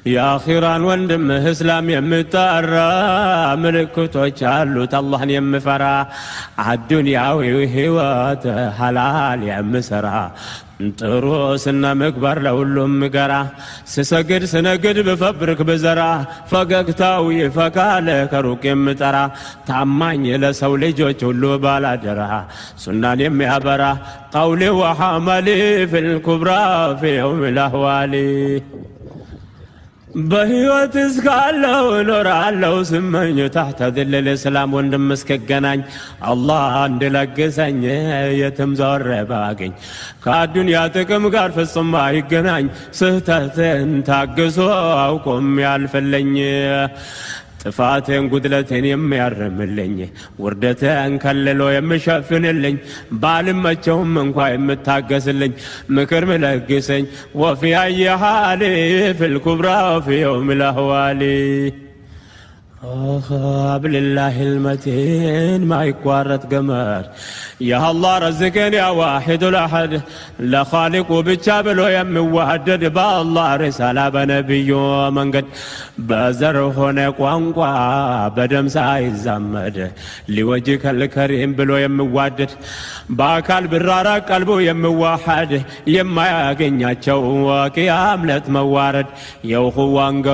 የአኺራን ወንድምህ እስላም የምጠራ ምልክቶች አሉት አላህን የምፈራ አዱንያዊ ህይወት ሐላል የምሰራ ጥሩ ስነ ምግባር ለሁሉም ምገራ ስሰግድ ስነግድ ብፈብርክ ብዘራ ፈገግታው ይፈካል ከሩቅ የምጠራ ታማኝ ለሰው ልጆች ሁሉ ባላደራ ሱናን የሚያበራ ቀውሊ ወሐመሊ ፊልኩብራ ፊ የውም ልአህዋሊ በህይወት እስካለሁ እኖራለሁ ስመኝ ታሕተ ዚል ልእስላም ወንድም እስክገናኝ አላህ እንድለግሰኝ የትም ዞሬ ባገኝ ከአዱንያ ጥቅም ጋር ፍጹም አይገናኝ ስህተትን ታግሶ አውቆም ያልፍልኝ ጥፋቴን ጉድለቴን የሚያርምልኝ ውርደቴን ከልሎ የሚሸፍንልኝ ባልመቸውም እንኳ የምታገስልኝ ምክር ምለግሰኝ ወፊ አይ ሓሊ ፊልኩብራ ፊ የውም ልአህዋሊ ብልላህ ልመቲን ማይቋረጥ ገመድ ያአላህ ረዝቅን ያ ዋሒዱ ልአሐድ ለኻሊቁ ብቻ ብሎ የሚዋደድ በአላህ ሪሳላ በነቢዩ መንገድ በዘር ሆነ ቋንቋ በደም ሳይዛመድ ሊወጅከል ከሪም ብሎ የሚዋደድ በአካል ብራራቅ ቀልቡ የሚዋሐድ የማያገኛቸው ቅያም ለት መዋረድ የውኽዋን ገመድ